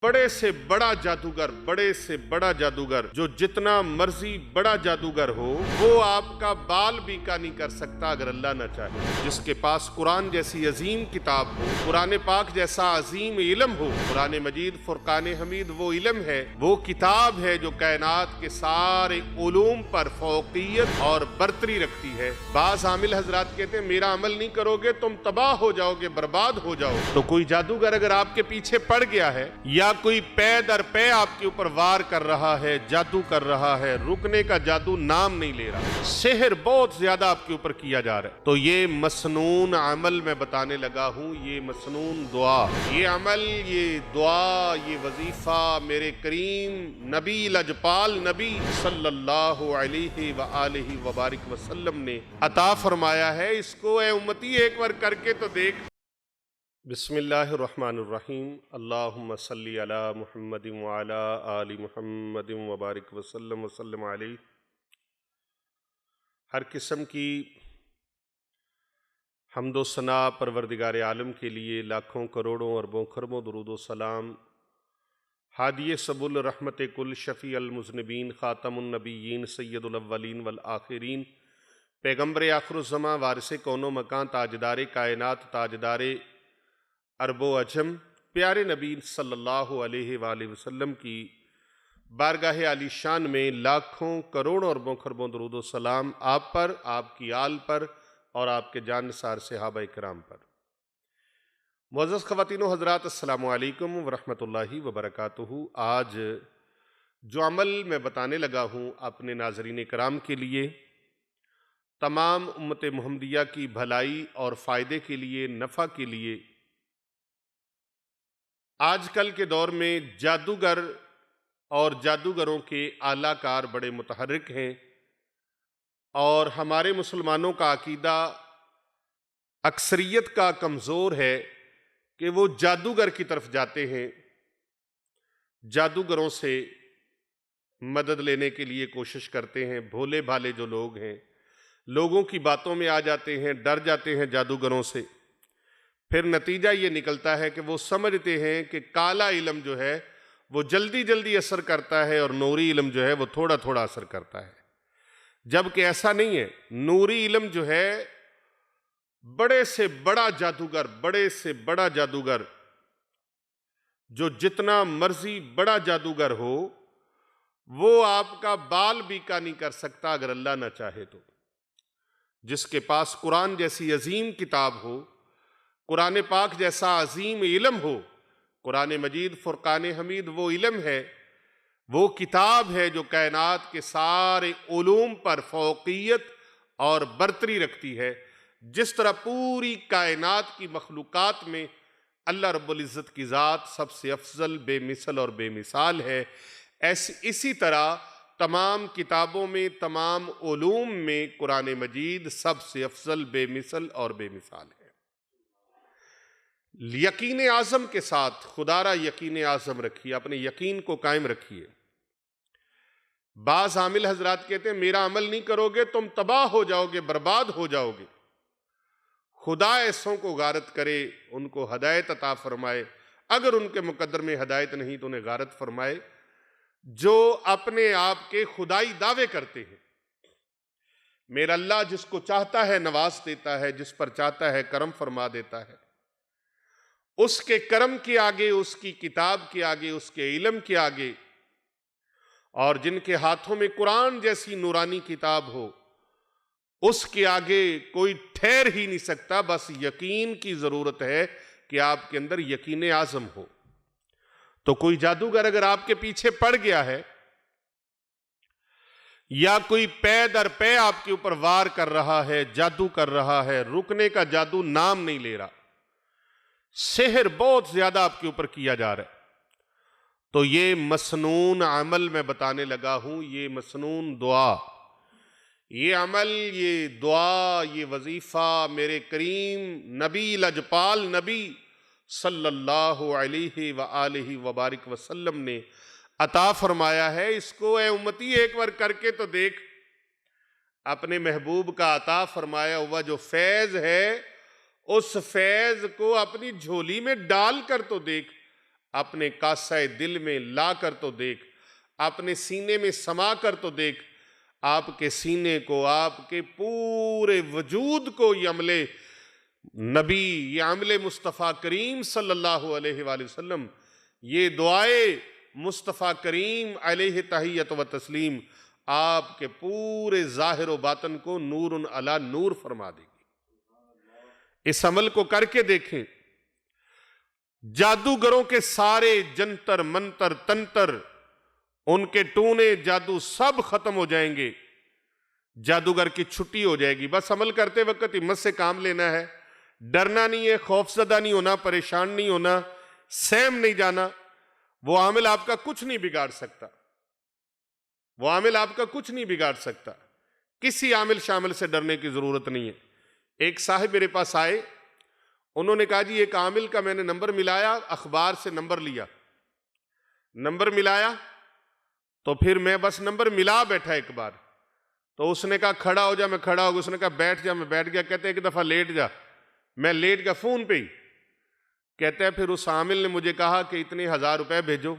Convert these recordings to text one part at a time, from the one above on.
बड़े से बड़ा जादूगर, बड़े से बड़ा जादूगर जो जितना मर्जी बड़ा जादूगर हो, वो आपका बाल बीका नहीं कर सकता अगर अल्लाह न चाहे। जिसके पास कुरान जैसी अजीम किताब हो, कुरान पाक जैसा अजीम इल्म हो, कुरान मजीद फुरकान हमीद वो इल्म है, वो किताब है जो कायनात के सारे उलूम पर फौकियत और बरतरी रखती है। बाज आमिल हजरात कहते हैं मेरा अमल नहीं करोगे तुम तबाह हो जाओगे, बर्बाद हो जाओ। तो कोई जादूगर अगर आपके पीछे पड़ गया है या कोई पै दर पै आपके ऊपर वार कर रहा है, जादू कर रहा है, रुकने का जादू नाम नहीं ले रहा, सेहर बहुत ज्यादा आपके ऊपर किया जा रहा है, तो ये मसनून अमल मैं बताने लगा हूं। ये मसनून दुआ, ये अमल, ये दुआ, ये वजीफा मेरे करीम नबी लजपाल नबी सल्लल्लाहु अलैहि व आलिहि व बारिक वसल्लम ने अता फरमाया है। इसको ए उम्मती एक बार करके तो देख। बिस्मिल्लाहिर्रहमानिर्रहीम। अल्लाहुम्मा सल्ली अला मुहम्मदिन व अला आलि मुहम्मदिन व बारिक वसल्लम वसल्लम अलैहि। हर किस्म की हम्दो सना परवरदिगार आलम के लिए लाखों करोड़ों अरबों खरबों दुरूदो सलाम हादिये सबुल रहमत कुल शफ़ी अल मुज़निबीन ख़ातमुन नबिय्यीन सय्यदुल अव्वलीन वल आखिरीन पैगम्बर आखिरुज़्ज़मा वारिस कौनो मकान ताजदार कायनात ताजदार अरबो अजम प्यारे नबी सल्लल्लाहु अलैहि वसल्लम की बारगाह आलीशान में लाखों करोड़ों अरबों खरबों दरूदो सलाम आप पर, आपकी आल पर और आपके जानसार सहाबा इकराम पर। मुअज़्ज़ज़ ख़वातीनो हज़रात, अस्सलामु अलैकुम व रहमतुल्लाहि व बरकातुहू। आज जो अमल मैं बताने लगा हूँ अपने नाज़रीन इकराम के लिए, तमाम उम्मत मुहम्मदिया की भलाई और फ़ायदे के लिए, नफ़ा के लिए, आजकल के दौर में जादूगर और जादूगरों के आलाकार बड़े मुतहर्रिक हैं और हमारे मुसलमानों का अकीदा अक्सरियत का कमज़ोर है कि वो जादूगर की तरफ जाते हैं, जादूगरों से मदद लेने के लिए कोशिश करते हैं। भोले भाले जो लोग हैं लोगों की बातों में आ जाते हैं, डर जाते हैं जादूगरों से। फिर नतीजा ये निकलता है कि वो समझते हैं कि काला इल्म जो है वो जल्दी जल्दी असर करता है और नूरी इल्म जो है वो थोड़ा थोड़ा असर करता है, जबकि ऐसा नहीं है। नूरी इल्म जो है, बड़े से बड़ा जादूगर, बड़े से बड़ा जादूगर जो जितना मर्जी बड़ा जादूगर हो, वो आपका बाल बीका नहीं कर सकता अगर अल्लाह ना चाहे तो। जिसके पास कुरान जैसी अजीम किताब हो, कुरान पाक जैसा अजीम इल्म हो, कुरान मजीद फुरकान हमीद वो इल्म है, वो किताब है जो कायनात के सारे उलूम पर फौकियत और बरतरी रखती है। जिस तरह पूरी कायनात की मखलूकात में अल्लाह रब्बुल इज़्ज़त की ज़ात सबसे अफजल, बेमिसल और बेमिसाल है, इसी तरह तमाम किताबों में, तमाम उलूम में कुरान मजीद सबसे अफजल, बेमिसल और बेमिसाल है। यकीन आज़म के साथ खुदारा यकीन आज़म रखिए, अपने यकीन को कायम रखिए। बाज आमिल हजरात कहते हैं मेरा अमल नहीं करोगे तुम तबाह हो जाओगे, बर्बाद हो जाओगे। खुदा ऐसों को गारत करे, उनको हदायत अता फरमाए, अगर उनके मुकद्दर में हदायत नहीं तो उन्हें गारत फरमाए। जो अपने आप के खुदाई दावे करते हैं, मेरा अल्लाह जिसको चाहता है नवाज देता है, जिस पर चाहता है करम फरमा देता है, उसके करम के आगे, उसकी किताब के आगे, उसके इल्म के आगे, और जिनके हाथों में कुरान जैसी नूरानी किताब हो, उसके आगे कोई ठहर ही नहीं सकता। बस यकीन की जरूरत है कि आपके अंदर यकीन आज़म हो। तो कोई जादूगर अगर आपके पीछे पड़ गया है या कोई पै दर पै आपके ऊपर वार कर रहा है, जादू कर रहा है, रुकने का जादू नाम नहीं ले रहा, सेहर बहुत ज्यादा आपके ऊपर किया जा रहा है, तो ये मसनून अमल मैं बताने लगा हूं। ये मसनून दुआ, ये अमल, ये दुआ, ये वजीफा मेरे करीम नबी लजपाल नबी सल्लल्लाहु अलैहि व आलिहि व बारिक वसल्लम ने अता फरमाया है। इसको ए उम्मती एक बार करके तो देख। अपने महबूब का अता फरमाया हुआ जो फैज है, उस फैज को अपनी झोली में डाल कर तो देख। अपने कासाए दिल में ला कर तो देख, अपने सीने में समा कर तो देख, आपके सीने को, आपके पूरे वजूद को ये अमले नबी, ये अमले मुस्तफ़ा करीम सल्लल्लाहु अलैहि वसल्लम, ये दुआए मुस्तफ़ा करीम अलैहि तहियत व तस्लीम आपके पूरे ज़ाहिर व बातन को नूरुन अला नूर फरमा देगी। इस अमल को करके देखें, जादूगरों के सारे जंतर मंतर तंत्र, उनके टूने जादू सब खत्म हो जाएंगे, जादूगर की छुट्टी हो जाएगी। बस अमल करते वक्त हिम्मत से काम लेना है, डरना नहीं है, खौफजदा नहीं होना, परेशान नहीं होना, सहम नहीं जाना। वो आमिल आपका कुछ नहीं बिगाड़ सकता, वो आमिल आपका कुछ नहीं बिगाड़ सकता। किसी आमिल शामिल से डरने की जरूरत नहीं है। एक साहिब मेरे पास आए, उन्होंने कहा जी एक आमिल का मैंने नंबर मिलाया, अखबार से नंबर लिया, नंबर मिलाया तो फिर मैं बस नंबर मिला बैठा एक बार, तो उसने कहा खड़ा हो जा, मैं खड़ा हो गया, उसने कहा बैठ जा, मैं बैठ गया। कहते हैं एक दफा लेट जा, मैं लेट गया फोन पे ही। कहते हैं फिर उस आमिल ने मुझे कहा कि इतने 1000 रुपए भेजो।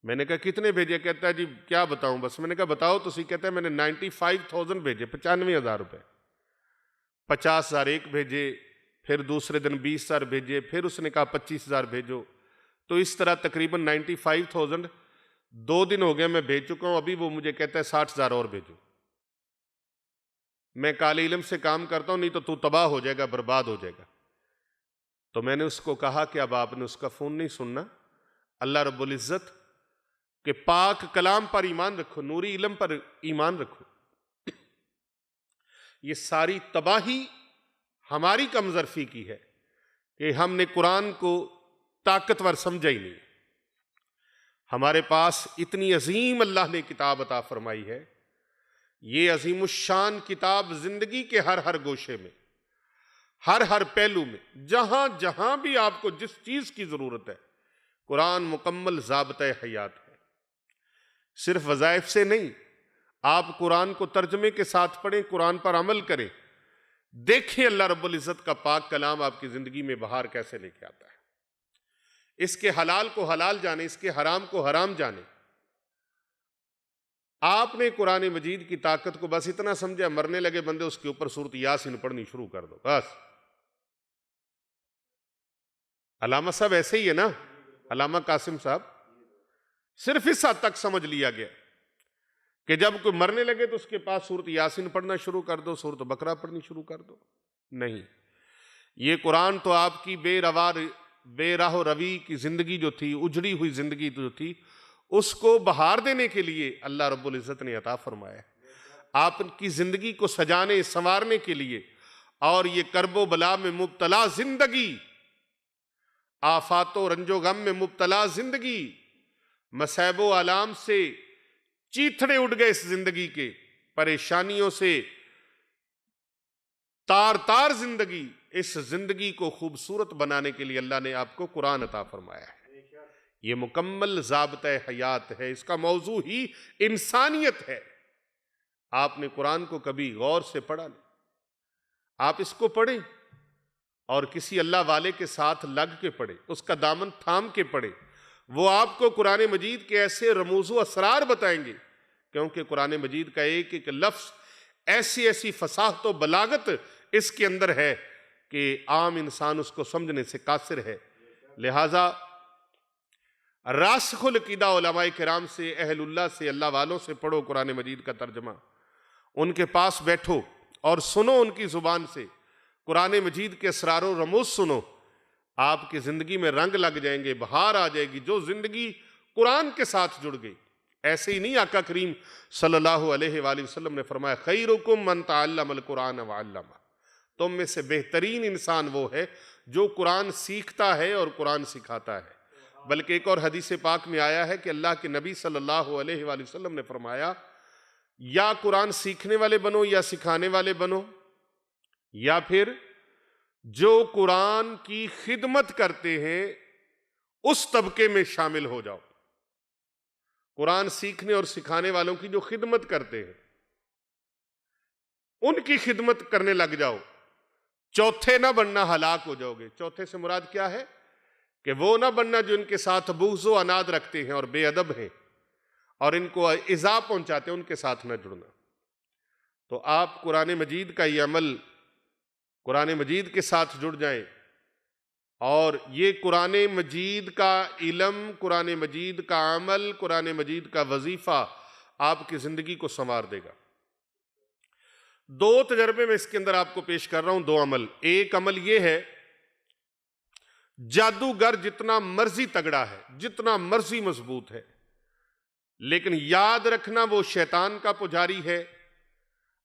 मैंने कहा कितने भेजे? कहता है जी क्या बताऊं बस। मैंने कहा बताओ तो सही। कहता है मैंने 95,000 भेजे, 95,000 रुपए। 50,000 एक भेजे, फिर दूसरे दिन 20,000 भेजे, फिर उसने कहा 25,000 भेजो। तो इस तरह तकरीबन 95,000 2 दिन हो गए मैं भेज चुका हूं। अभी वो मुझे कहता है 60,000 और भेजो। मैं काले इल्म से काम करता हूं, नहीं तो तू तबाह हो जाएगा, बर्बाद हो जाएगा। तो मैंने उसको कहा कि अब आपने उसका फोन नहीं सुनना, अल्लाह रब्बुल इज्जत के पाक कलाम पर ईमान रखो, नूरी इल्म पर ईमान रखो। ये सारी तबाही हमारी कमजरफी की है कि हमने कुरान को ताकतवर समझा ही नहीं। हमारे पास इतनी अजीम अल्लाह ने किताब अता फरमाई है, ये अजीमुशान किताब जिंदगी के हर हर गोशे में, हर हर पहलू में, जहां जहां भी आपको जिस चीज की जरूरत है, कुरान मुकम्मल ज़ाब्ता हयात है। सिर्फ वज़ाइफ से नहीं, आप कुरान को तर्जमे के साथ पढ़ें, कुरान पर अमल करें, देखें अल्लाह रब्बुल इज़्ज़त का पाक कलाम आपकी जिंदगी में बाहर कैसे लेके आता है। इसके हलाल को हलाल जाने, इसके हराम को हराम जाने। आपने कुरान मजीद की ताकत को बस इतना समझा, मरने लगे बंदे उसके ऊपर सूरत यासीन पढ़नी शुरू कर दो बस। अलामा साहब ऐसे ही है ना, अलामा कासिम साहब, सिर्फ इस हद तक समझ लिया गया कि जब कोई मरने लगे तो उसके पास सूरत यासीन पढ़ना शुरू कर दो, सूरत बकरा पढ़नी शुरू कर दो। नहीं, ये कुरान तो आपकी बेराह रवी की जिंदगी जो थी, उजड़ी हुई जिंदगी जो थी, उसको बहार देने के लिए अल्लाह रब्बुल इज़्ज़त ने अता फरमाया। आपकी जिंदगी को सजाने संवारने के लिए, और ये करबो बला में मुब्तला जिंदगी, आफातो रंजो गम में मुब्तला जिंदगी, मसैबो आलाम से चीथड़े उड़ गए इस जिंदगी के, परेशानियों से तार तार जिंदगी, इस जिंदगी को खूबसूरत बनाने के लिए अल्लाह ने आपको कुरान अता फरमाया है। ये मुकम्मल ज़ाब्ता हयात है, इसका मौजू ही इंसानियत है। आपने कुरान को कभी गौर से पढ़ा नहीं, आप इसको पढ़ें और किसी अल्लाह वाले के साथ लग के पढ़े, उसका दामन थाम के पढ़े, वो आपको कुरान मजीद के ऐसे रमूज़ व असरार बताएंगे, क्योंकि कुरान मजीद का एक एक लफ्ज़ ऐसी ऐसी फसाहत व बलागत इसके अंदर है कि आम इंसान उसको समझने से कासिर है। लिहाजा रासिखुल अक़ीदा उलमाए किराम से, अहलुल्लाह से, अल्लाह वालों से पढ़ो कुरान मजीद का तर्जमा, उनके पास बैठो और सुनो उनकी ज़ुबान से कुरान मजीद के असरार व रमूज़ सुनो, आपकी ज़िंदगी में रंग लग जाएंगे, बहार आ जाएगी। जो ज़िंदगी कुरान के साथ जुड़ गई, ऐसे ही नहीं आका करीम सल्लल्लाहु अलैहि वसल्लम ने फरमाया खैरुकुम मन तअल्लमल कुरान व अल्लमा, तुम में से बेहतरीन इंसान वो है जो कुरान सीखता है और कुरान सिखाता है। बल्कि एक और हदीस पाक में आया है कि अल्लाह के नबी सल्लल्लाहु अलैहि वसल्लम ने फरमाया, या कुरान सीखने वाले बनो या सिखाने वाले बनो, या फिर जो कुरान की खिदमत करते हैं उस तबके में शामिल हो जाओ। कुरान सीखने और सिखाने वालों की जो खिदमत करते हैं उनकी खिदमत करने लग जाओ, चौथे ना बनना, हलाक हो जाओगे। चौथे से मुराद क्या है कि वो ना बनना जो इनके साथ बुग़्ज़ व अनाद रखते हैं और बेअदब हैं और इनको इज़ा पहुंचाते हैं, उनके साथ न जुड़ना। तो आप कुरान मजीद का ये अमल, कुरान मजीद के साथ जुड़ जाएं और ये कुरान मजीद का इल्म, कुरान मजीद का अमल, कुरान मजीद का वजीफा आपकी जिंदगी को संवार देगा। 2 तजर्बे में इसके अंदर आपको पेश कर रहा हूं, 2 अमल। एक अमल ये है, जादूगर जितना मर्जी तगड़ा है, जितना मर्जी मजबूत है, लेकिन याद रखना वो शैतान का पुजारी है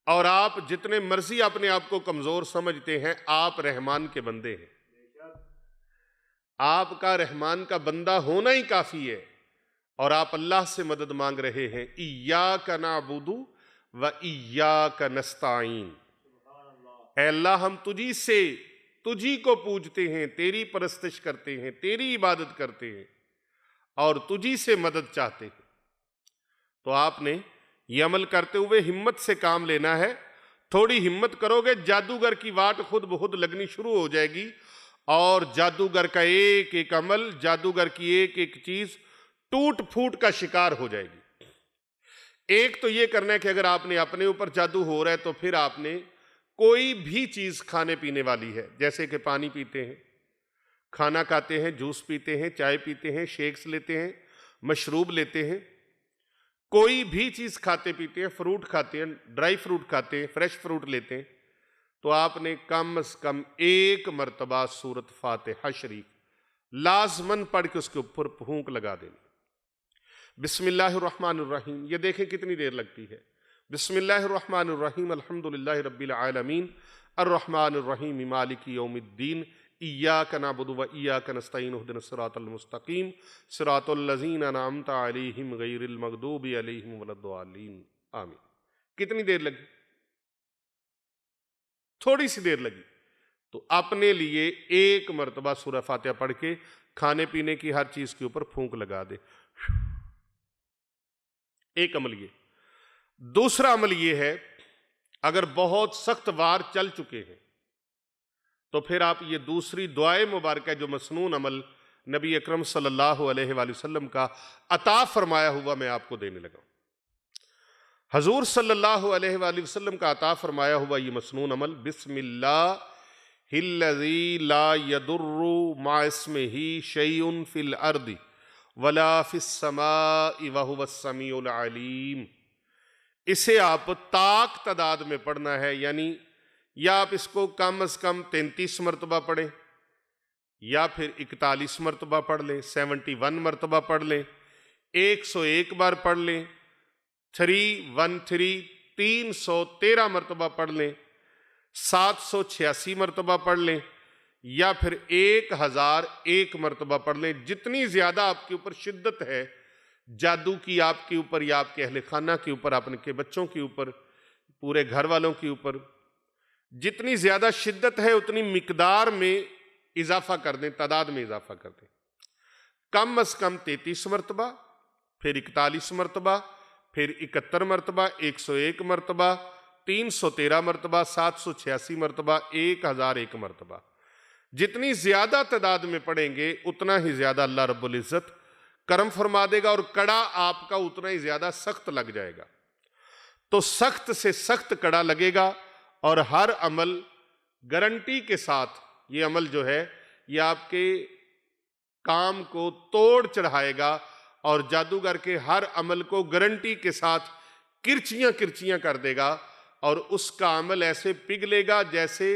और आप जितने मर्जी अपने आप को कमजोर समझते हैं, आप रहमान के बंदे हैं। आपका रहमान का बंदा होना ही काफी है और आप अल्लाह से मदद मांग रहे हैं। इय्याका नअबुदु व इय्याका नस्तईन। ऐ अल्लाह, हम तुझी को पूजते हैं, तेरी परस्तिश करते हैं, तेरी इबादत करते हैं और तुझी से मदद चाहते हैं। तो आपने ये अमल करते हुए हिम्मत से काम लेना है। थोड़ी हिम्मत करोगे, जादूगर की वाट खुद ब खुद लगनी शुरू हो जाएगी और जादूगर का एक एक अमल, जादूगर की एक एक चीज टूट फूट का शिकार हो जाएगी। एक तो ये करना है कि अगर आपने अपने ऊपर जादू हो रहा है तो फिर आपने कोई भी चीज खाने पीने वाली है, जैसे कि पानी पीते हैं, खाना खाते हैं, जूस पीते हैं, चाय पीते हैं, शेक्स लेते हैं, मशरूब लेते हैं, कोई भी चीज खाते पीते हैं, फ्रूट खाते हैं, ड्राई फ्रूट खाते हैं, फ्रेश फ्रूट लेते हैं, तो आपने कम से कम 1 मरतबा सूरत फातिहा शरीफ लाजमन पढ़ के उसके ऊपर फूंक लगा देनी। बिस्मिल्लाहिर्रहमानिर्रहीम। ये देखें कितनी देर लगती है। बिस्मिल्लाहिर्रहमानिर्रहीम, अल्हम्दुलिल्लाहि रब्बिल आलमीन, अर्रहमानिर्रहीम, मालिकी यौमिद्दीन, इय्याका नअबुदु व इय्याका नस्तईन, इहदिनस सिरातल मुस्तकीम, सिरातल लज़ीना अनअमता अलैहिम गैरिल मग़दूबि अलैहिम वलद्दालीन। आमीन। कितनी देर लगी? थोड़ी सी देर लगी। तो अपने लिए 1 मरतबा सूरह फातिहा पढ़ के खाने पीने की हर चीज के ऊपर फूंक लगा दे। एक अमल ये। दूसरा अमल ये है, अगर बहुत सख्त वार चल चुके हैं तो फिर आप ये दूसरी दुआए मुबारक जो मसनून अमल नबी अकरम सल्लल्लाहु अलैहि वसल्लम का अता फरमाया हुआ मैं आपको देने लगा। हजूर सल्लल्लाहु अलैहि वसल्लम का अता फरमाया हुआ ये मसनून अमल, बिस्मिल्लाहिल्लज़ी ला यदुर्रु मा इस्मिही शैउन फिल अर्दि वला फिस समाई व हुवस समीउल अलीम। इसे आप ताक तादाद में पढ़ना है, यानी या आप इसको कम से कम 33 मरतबा पढ़ें या फिर 41 मरतबा पढ़ लें, 71 मरतबा पढ़ लें, 101 बार पढ़ लें, 313 313 मरतबा पढ़ लें, 786 मरतबा पढ़ लें या फिर 1001 मरतबा पढ़ लें। जितनी ज्यादा आपके ऊपर शिद्दत है जादू की, आपके ऊपर या आपके अहले खाना के ऊपर, आपके बच्चों के ऊपर, पूरे घर वालों के ऊपर, जितनी ज्यादा शिद्दत है उतनी मिकदार में इजाफा कर दें, तादाद में इजाफा कर दें। कम से कम 33 मरतबा, फिर 41 मरतबा, फिर 71 मरतबा, 101 मरतबा, 313 मरतबा, 786 मरतबा, 1001 मरतबा। जितनी ज्यादा तादाद में पढ़ेंगे उतना ही ज्यादा अल्लाह रब्बुल इज्जत करम फरमा देगा और कड़ा आपका उतना ही ज्यादा सख्त लग जाएगा। तो सख्त से सख्त कड़ा लगेगा और हर अमल गारंटी के साथ, ये अमल जो है ये आपके काम को तोड़ चढ़ाएगा और जादूगर के हर अमल को गारंटी के साथ किरचियां किरचियां कर देगा और उसका अमल ऐसे पिघलेगा जैसे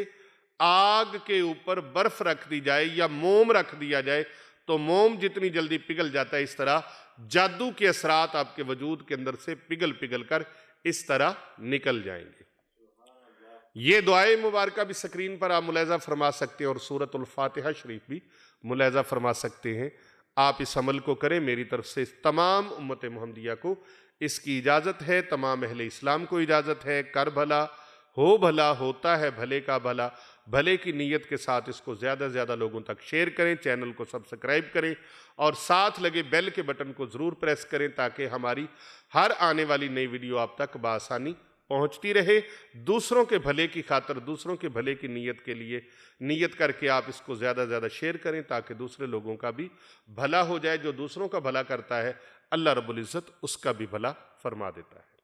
आग के ऊपर बर्फ रख दी जाए या मोम रख दिया जाए तो मोम जितनी जल्दी पिघल जाता है, इस तरह जादू के असरात आपके वजूद के अंदर से पिघल पिघल कर इस तरह निकल जाएंगे। ये दुआए मुबारका भी स्क्रीन पर आप मुलाहिजा फरमा सकते हैं और सूरतुल फातिहा शरीफ भी मुलाहिजा फरमा सकते हैं। आप इस अमल को करें। मेरी तरफ से तमाम उम्मत मुहम्मदिया को इसकी इजाज़त है, तमाम अहले इस्लाम को इजाज़त है। कर भला हो भला, होता है भले का भला। भले की नीयत के साथ इसको ज़्यादा से ज़्यादा लोगों तक शेयर करें, चैनल को सब्सक्राइब करें और साथ लगे बेल के बटन को ज़रूर प्रेस करें ताकि हमारी हर आने वाली नई वीडियो आप तक बआसानी पहुंचती रहे। दूसरों के भले की खातिर, दूसरों के भले की नीयत के लिए नीयत करके आप इसको ज़्यादा से ज़्यादा शेयर करें ताकि दूसरे लोगों का भी भला हो जाए। जो दूसरों का भला करता है, अल्लाह रब्बुल इज़्ज़त उसका भी भला फरमा देता है।